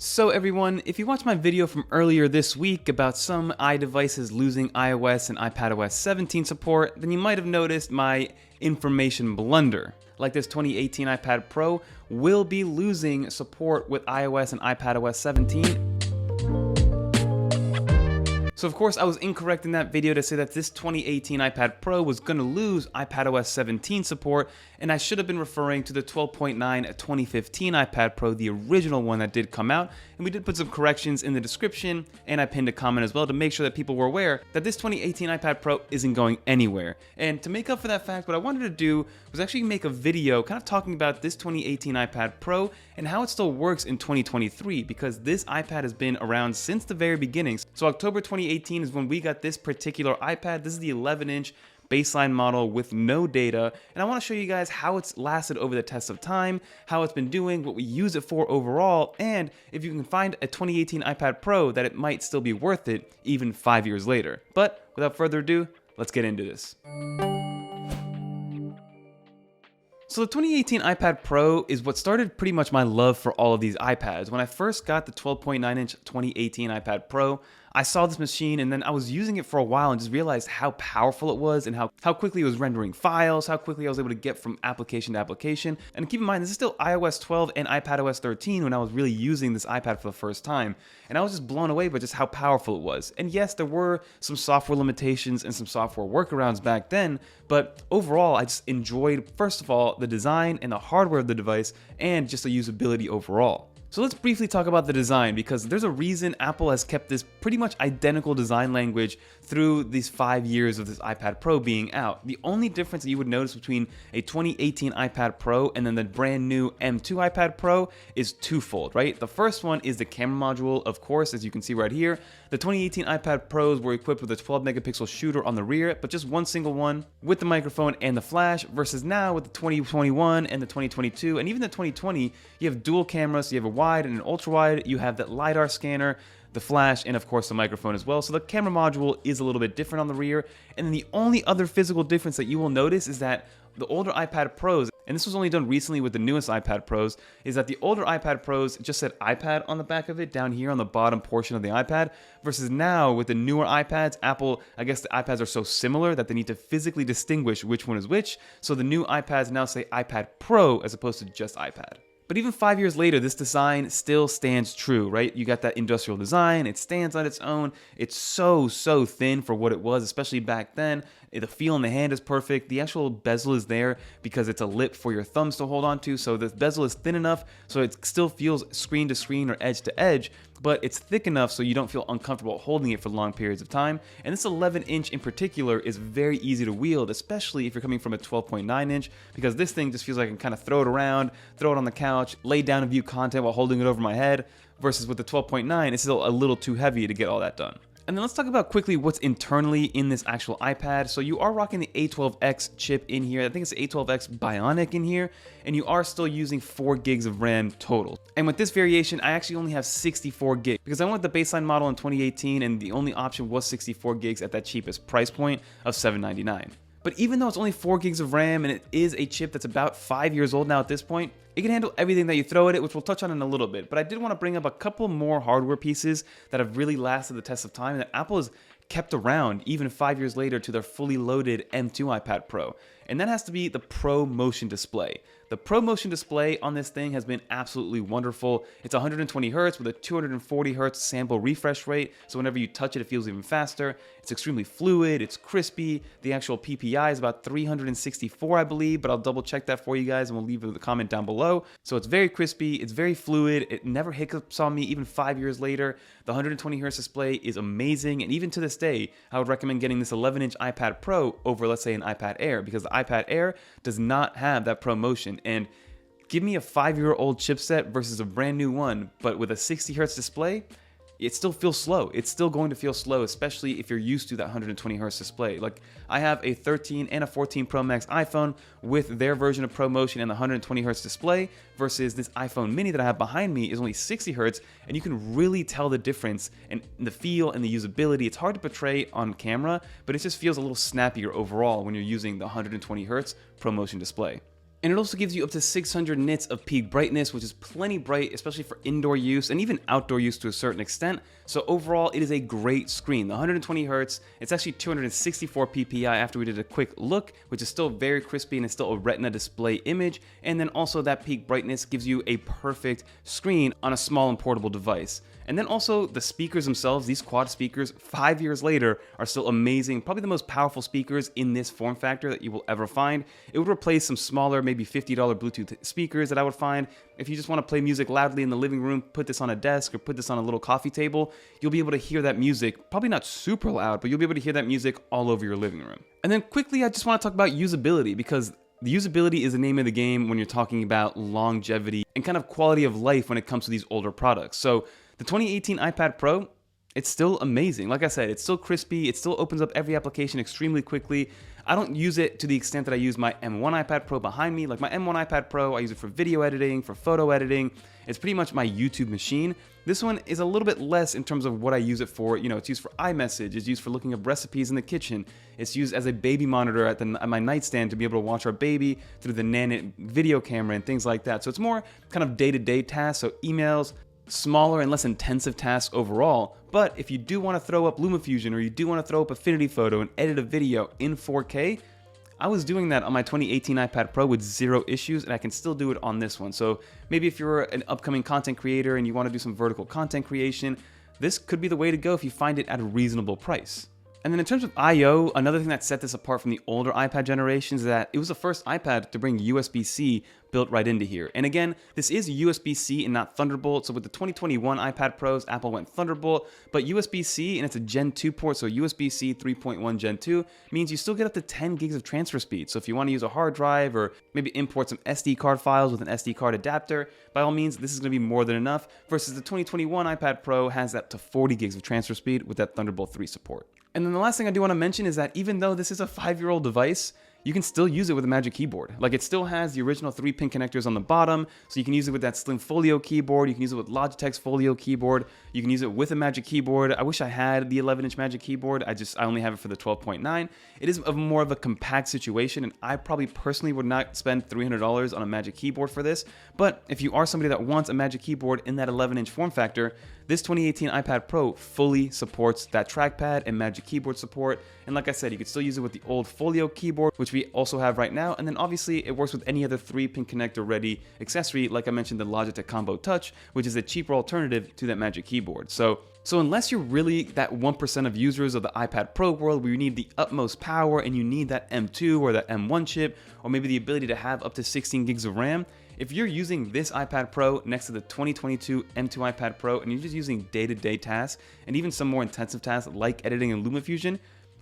So everyone, if you watched my video from earlier this week about some iDevices losing iOS and iPadOS 17 support, then you might have noticed my information blunder. Like this 2018 iPad Pro will be losing support with iOS and iPadOS 17. So of course I was incorrect in that video to say that this 2018 iPad Pro was going to lose iPadOS 17 support, and I should have been referring to the 12.9 2015 iPad Pro, the original one that did come out, and we did put some corrections in the description, and I pinned a comment as well to make sure that people were aware that this 2018 iPad Pro isn't going anywhere. And to make up for that fact, what I wanted to do was actually make a video kind of talking about this 2018 iPad Pro and how it still works in 2023, because this iPad has been around since the very beginning. So October 2018 is when we got this particular iPad. This is the 11-inch baseline model with no data, and I want to show you guys how it's lasted over the test of time, how it's been doing, what we use it for overall, and if you can find a 2018 iPad Pro that it might still be worth it even 5 years later. But without further ado, let's get into this. So the 2018 iPad Pro is what started pretty much my love for all of these iPads. When I first got the 12.9-inch 2018 iPad Pro, I saw this machine and then I was using it for a while and just realized how powerful it was and how quickly it was rendering files, how quickly I was able to get from application to application. And keep in mind, this is still iOS 12 and iPadOS 13 when I was really using this iPad for the first time. And I was just blown away by just how powerful it was. And yes, there were some software limitations and some software workarounds back then, but overall, I just enjoyed, first of all, the design and the hardware of the device and just the usability overall. So let's briefly talk about the design, because there's a reason Apple has kept this pretty much identical design language through these 5 years of this iPad Pro being out. The only difference that you would notice between a 2018 iPad Pro and then the brand new M2 iPad Pro is twofold, right? The first one is the camera module, of course, as you can see right here. The 2018 iPad Pros were equipped with a 12 megapixel shooter on the rear, but just one single one with the microphone and the flash, versus now with the 2021 and the 2022 and even the 2020, you have dual cameras, so you have a wide and an ultra wide, you have that LiDAR scanner, the flash, and of course the microphone as well. So the camera module is a little bit different on the rear. And then the only other physical difference that you will notice is that the older iPad Pros, and this was only done recently with the newest iPad Pros, is that the older iPad Pros just said iPad on the back of it down here on the bottom portion of the iPad, versus now with the newer iPads, Apple, I guess the iPads are so similar that they need to physically distinguish which one is which. So the new iPads now say iPad Pro as opposed to just iPad. But even 5 years later, this design still stands true, right? You got that industrial design, it stands on its own. It's so thin for what it was, especially back then. The feel in the hand is perfect. The actual bezel is there because it's a lip for your thumbs to hold on to. So the bezel is thin enough so it still feels screen to screen or edge to edge, but it's thick enough so you don't feel uncomfortable holding it for long periods of time. And this 11-inch in particular is very easy to wield, especially if you're coming from a 12.9-inch, because this thing just feels like I can kind of throw it around, throw it on the couch, lay down and view content while holding it over my head, versus with the 12.9, it's still a little too heavy to get all that done. And then let's talk about quickly what's internally in this actual iPad. So you are rocking the A12X chip in here. I think it's the A12X Bionic in here, and you are still using 4 gigs of RAM total. And with this variation, I actually only have 64 gigs because I went with the baseline model in 2018, and the only option was 64 gigs at that cheapest price point of $799. But even though it's only 4 gigs of RAM and it is a chip that's about 5 years old now at this point, it can handle everything that you throw at it, which we'll touch on in a little bit. But I did want to bring up a couple more hardware pieces that have really lasted the test of time that Apple has kept around even 5 years later to their fully loaded M2 iPad Pro. And that has to be the Pro Motion Display. The Pro Motion Display on this thing has been absolutely wonderful. It's 120 Hz with a 240 Hz sample refresh rate, so whenever you touch it, it feels even faster. It's extremely fluid, it's crispy. The actual PPI is about 364, I believe, but I'll double check that for you guys and we'll leave a comment down below. So it's very crispy, it's very fluid, it never hiccups on me even 5 years later. The 120 Hz display is amazing, and even to this day, I would recommend getting this 11-inch iPad Pro over, let's say, an iPad Air, because the iPad Air does not have that Pro Motion. And give me a 5-year-old chipset versus a brand new one, but with a 60 Hz display, it still feels slow. It's still going to feel slow, especially if you're used to that 120 Hz display. Like, I have a 13 and a 14 Pro Max iPhone with their version of Pro Motion and the 120 Hz display, versus this iPhone mini that I have behind me is only 60 Hz, and you can really tell the difference in the feel and the usability. It's hard to portray on camera, but it just feels a little snappier overall when you're using the 120 Hz Pro Motion display. And it also gives you up to 600 nits of peak brightness, which is plenty bright, especially for indoor use and even outdoor use to a certain extent. So overall, it is a great screen. The 120 Hz, it's actually 264 ppi after we did a quick look, which is still very crispy and it's still a Retina display image. And then also that peak brightness gives you a perfect screen on a small and portable device. And then also the speakers themselves, these quad speakers, 5 years later, are still amazing. Probably the most powerful speakers in this form factor that you will ever find. It would replace some smaller, maybe $50 Bluetooth speakers that I would find. If you just want to play music loudly in the living room, put this on a desk or put this on a little coffee table, you'll be able to hear that music, probably not super loud, but you'll be able to hear that music all over your living room. And then quickly, I just want to talk about usability, because the usability is the name of the game when you're talking about longevity and kind of quality of life when it comes to these older products. So the 2018 iPad Pro, it's still amazing. Like I said, it's still crispy. It still opens up every application extremely quickly. I don't use it to the extent that I use my M1 iPad Pro behind me. Like my M1 iPad Pro, I use it for video editing, for photo editing. It's pretty much my YouTube machine. This one is a little bit less in terms of what I use it for. You know, it's used for iMessage. It's used for looking up recipes in the kitchen. It's used as a baby monitor at my nightstand to be able to watch our baby through the Nanit video camera and things like that. So it's more kind of day-to-day tasks, so emails, smaller and less intensive tasks overall. But if you do want to throw up LumaFusion or you do want to throw up Affinity Photo and edit a video in 4K, I was doing that on my 2018 iPad Pro with zero issues, and I can still do it on this one. So maybe if you're an upcoming content creator and you want to do some vertical content creation, this could be the way to go if you find it at a reasonable price. And then in terms of I/O, another thing that set this apart from the older iPad generations is that it was the first iPad to bring USB-C built right into here. And again, this is USB-C and not Thunderbolt. So with the 2021 iPad Pros, Apple went Thunderbolt, but USB-C, and it's a Gen 2 port, so USB-C 3.1 Gen 2 means you still get up to 10 gigs of transfer speed. So if you want to use a hard drive or maybe import some SD card files with an SD card adapter, by all means, this is going to be more than enough, versus the 2021 iPad Pro has up to 40 gigs of transfer speed with that Thunderbolt 3 support. And then the last thing I do want to mention is that even though this is a 5-year-old device, you can still use it with a Magic Keyboard. Like, it still has the original 3-pin connectors on the bottom, so you can use it with that slim Folio keyboard, you can use it with Logitech's Folio keyboard, you can use it with a Magic Keyboard. I wish I had the 11-inch Magic Keyboard, I only have it for the 12.9. It is more of a compact situation, and I probably personally would not spend $300 on a Magic Keyboard for this, but if you are somebody that wants a Magic Keyboard in that 11-inch form factor, this 2018 iPad Pro fully supports that trackpad and Magic Keyboard support. And like I said, you could still use it with the old Folio keyboard, which we also have right now. And then obviously it works with any other 3-pin connector ready accessory. Like I mentioned, the Logitech Combo Touch, which is a cheaper alternative to that Magic Keyboard. So unless you're really that 1% of users of the iPad Pro world where you need the utmost power and you need that M2 or that M1 chip, or maybe the ability to have up to 16 gigs of RAM, if you're using this iPad Pro next to the 2022 M2 iPad Pro and you're just using day-to-day tasks and even some more intensive tasks like editing in LumaFusion,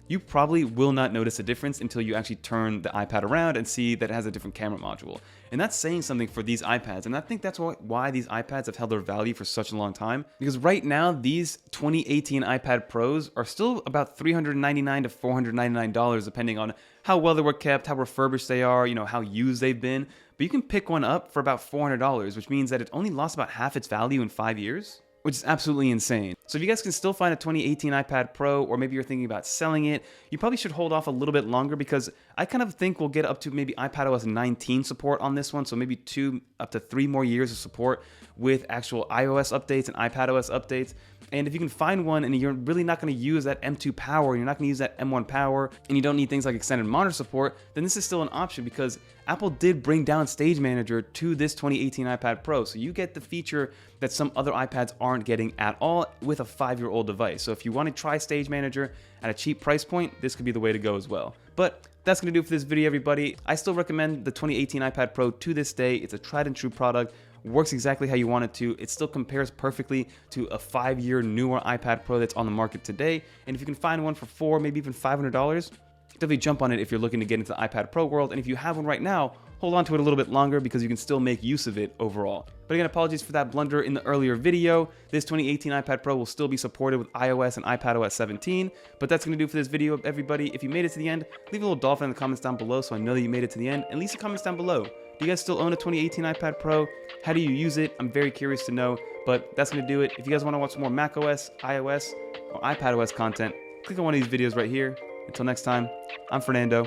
you probably will not notice a difference until you actually turn the iPad around and see that it has a different camera module. And that's saying something for these iPads. And I think that's why these iPads have held their value for such a long time. Because right now, these 2018 iPad Pros are still about $399 to $499, depending on how well they were kept, how refurbished they are, how used they've been. But you can pick one up for about $400, which means that it only lost about half its value in 5 years, which is absolutely insane. So if you guys can still find a 2018 iPad Pro, or maybe you're thinking about selling it, you probably should hold off a little bit longer, because I kind of think we'll get up to maybe iPadOS 19 support on this one, so maybe 2 up to 3 more years of support with actual iOS updates and iPadOS updates. And if you can find one and you're really not going to use that M2 power, you're not going to use that M1 power, and you don't need things like extended monitor support, then this is still an option, because Apple did bring down Stage Manager to this 2018 iPad Pro. So you get the feature that some other iPads aren't getting at all with a 5-year-old device. So if you want to try Stage Manager at a cheap price point, this could be the way to go as well. But that's going to do it for this video, everybody. I still recommend the 2018 iPad Pro to this day. It's a tried and true product. Works exactly how you want it to. It still compares perfectly to a 5-year newer iPad Pro that's on the market today. And if you can find one for $400, maybe even $500, definitely jump on it if you're looking to get into the iPad Pro world. And if you have one right now, hold on to it a little bit longer, because you can still make use of it overall. But again, apologies for that blunder in the earlier video. This 2018 iPad Pro will still be supported with iOS and iPadOS 17. But that's going to do for this video, everybody. If you made it to the end, leave a little dolphin in the comments down below so I know that you made it to the end. And leave some comments down below. Do you guys still own a 2018 iPad Pro? How do you use it? I'm very curious to know. But that's going to do it. If you guys want to watch some more macOS, iOS, or iPadOS content, click on one of these videos right here. Until next time, I'm Fernando.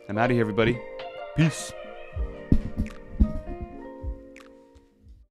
I'm out of here, everybody. Peace.